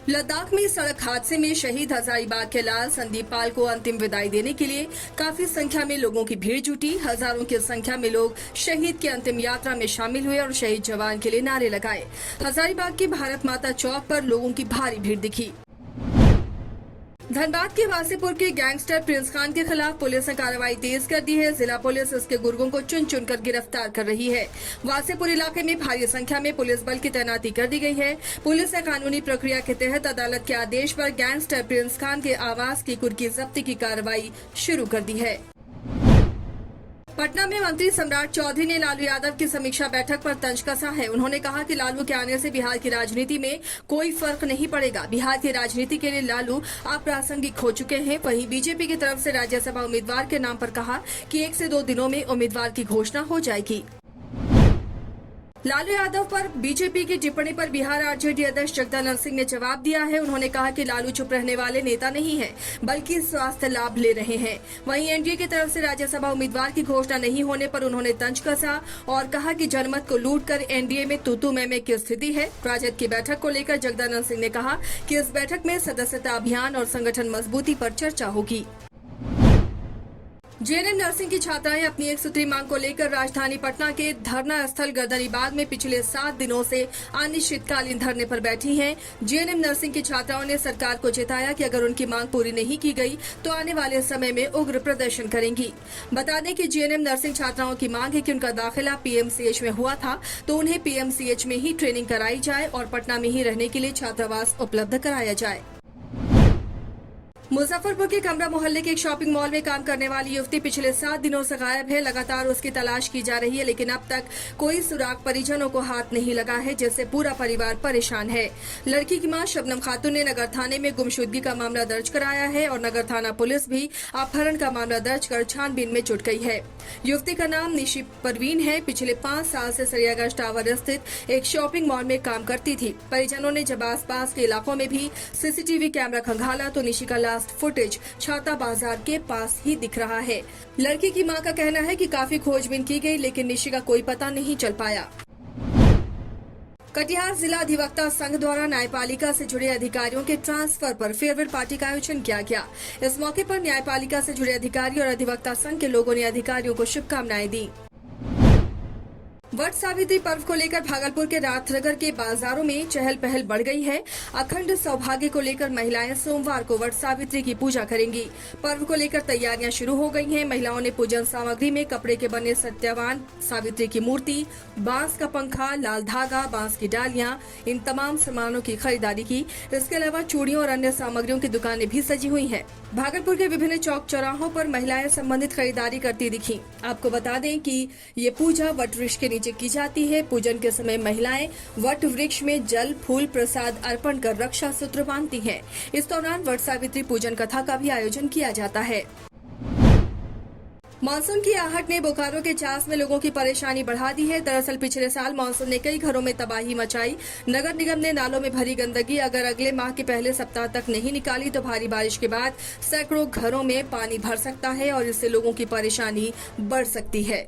लद्दाख में सड़क हादसे में शहीद हजारीबाग के लाल संदीप पाल को अंतिम विदाई देने के लिए काफी संख्या में लोगों की भीड़ जुटी। हजारों की संख्या में लोग शहीद की अंतिम यात्रा में शामिल हुए और शहीद जवान के लिए नारे लगाए। हजारीबाग के भारत माता चौक पर लोगों की भारी भीड़ दिखी। धनबाद के वासेपुर के गैंगस्टर प्रिंस खान के खिलाफ पुलिस ने कार्रवाई तेज कर दी है। जिला पुलिस इसके गुर्गों को चुन चुनकर गिरफ्तार कर रही है। वासेपुर इलाके में भारी संख्या में पुलिस बल की तैनाती कर दी गई है। पुलिस ने कानूनी प्रक्रिया के तहत अदालत के आदेश पर गैंगस्टर प्रिंस खान के आवास की कुर्की जब्ती की कार्रवाई शुरू कर दी है। पटना में मंत्री सम्राट चौधरी ने लालू यादव की समीक्षा बैठक पर तंज कसा है। उन्होंने कहा कि लालू के आने से बिहार की राजनीति में कोई फर्क नहीं पड़ेगा। बिहार की राजनीति के लिए लालू अप्रासंगिक हो चुके हैं। वहीं बीजेपी की तरफ से राज्यसभा उम्मीदवार के नाम पर कहा कि 1 से 2 दिनों में उम्मीदवार की घोषणा हो जाएगी। लालू यादव पर बीजेपी की टिप्पणी पर बिहार आरजेडी अध्यक्ष जगदानंद सिंह ने जवाब दिया है। उन्होंने कहा कि लालू चुप रहने वाले नेता नहीं है, बल्कि स्वास्थ्य लाभ ले रहे हैं। वहीं एनडीए की तरफ से राज्यसभा उम्मीदवार की घोषणा नहीं होने पर उन्होंने तंज कसा और कहा कि जनमत को लूटकर एनडीए में तूतू मैमे की स्थिति है। राजद की बैठक को लेकर जगदानंद सिंह ने कहा कि इस बैठक में सदस्यता अभियान और संगठन मजबूती पर चर्चा होगी। जेएनएम नर्सिंग की छात्राएं अपनी एक सूत्री मांग को लेकर राजधानी पटना के धरना स्थल गर्दनीबाग में पिछले 7 दिनों से अनिश्चितकालीन धरने पर बैठी हैं। जेएनएम नर्सिंग की छात्राओं ने सरकार को चेताया कि अगर उनकी मांग पूरी नहीं की गई तो आने वाले समय में उग्र प्रदर्शन करेंगी। बता दें कि जेएनएम नर्सिंग छात्राओं की मांग है कि उनका दाखिला पीएमसीएच में हुआ था तो उन्हें पीएमसीएच में ही ट्रेनिंग कराई जाए और पटना में ही रहने के लिए छात्रावास उपलब्ध कराया जाए। मुजफ्फरपुर के कमरा मोहल्ले के एक शॉपिंग मॉल में काम करने वाली युवती पिछले 7 दिनों से गायब है। लगातार उसकी तलाश की जा रही है, लेकिन अब तक कोई सुराग परिजनों को हाथ नहीं लगा है, जिससे पूरा परिवार परेशान है। लड़की की मां शबनम खातून ने नगर थाने में गुमशुदगी का मामला दर्ज कराया है और नगर थाना पुलिस भी अपहरण का मामला दर्ज कर छानबीन में जुट गई है। युवती का नाम निशी परवीन है। पिछले 5 साल से सरियागंज टावर स्थित एक शॉपिंग मॉल में काम करती थी। परिजनों ने जब आसपास के इलाकों में भी सीसीटीवी कैमरा खंगाला तो निशी का फुटेज छाता बाजार के पास ही दिख रहा है। लड़की की मां का कहना है कि काफी खोजबीन की गई, लेकिन निशी का कोई पता नहीं चल पाया। कटिहार जिला अधिवक्ता संघ द्वारा न्यायपालिका से जुड़े अधिकारियों के ट्रांसफर पर फेयरवेल पार्टी का आयोजन किया गया। इस मौके पर न्यायपालिका से जुड़े अधिकारी और अधिवक्ता संघ के लोगों ने अधिकारियों को शुभकामनाएं दी। वट सावित्री पर्व को लेकर भागलपुर के रातनगर के बाजारों में चहल पहल बढ़ गई है। अखंड सौभाग्य को लेकर महिलाएं सोमवार को वट सावित्री की पूजा करेंगी। पर्व को लेकर तैयारियां शुरू हो गई हैं। महिलाओं ने पूजन सामग्री में कपड़े के बने सत्यवान सावित्री की मूर्ति, बांस का पंखा, लाल धागा, बांस की डालियां, इन तमाम सामानों की खरीदारी की। इसके अलावा चूड़ियों और अन्य सामग्रियों की दुकानें भी सजी हुई हैं। भागलपुर के विभिन्न चौक चौराहों पर महिलाएं संबंधित खरीदारी करती दिखी। आपको बता दें कि ये पूजा वट वृक्ष के नीचे की जाती है। पूजन के समय महिलाएं वट वृक्ष में जल, फूल, प्रसाद अर्पण कर रक्षा सूत्र बांधती हैं। इस दौरान वट सावित्री पूजन कथा का भी आयोजन किया जाता है। मानसून की आहट ने बोकारो के चास में लोगों की परेशानी बढ़ा दी है। दरअसल पिछले साल मानसून ने कई घरों में तबाही मचाई। नगर निगम ने नालों में भरी गंदगी अगर अगले माह के पहले सप्ताह तक नहीं निकाली तो भारी बारिश के बाद सैकड़ों घरों में पानी भर सकता है और इससे लोगों की परेशानी बढ़ सकती है।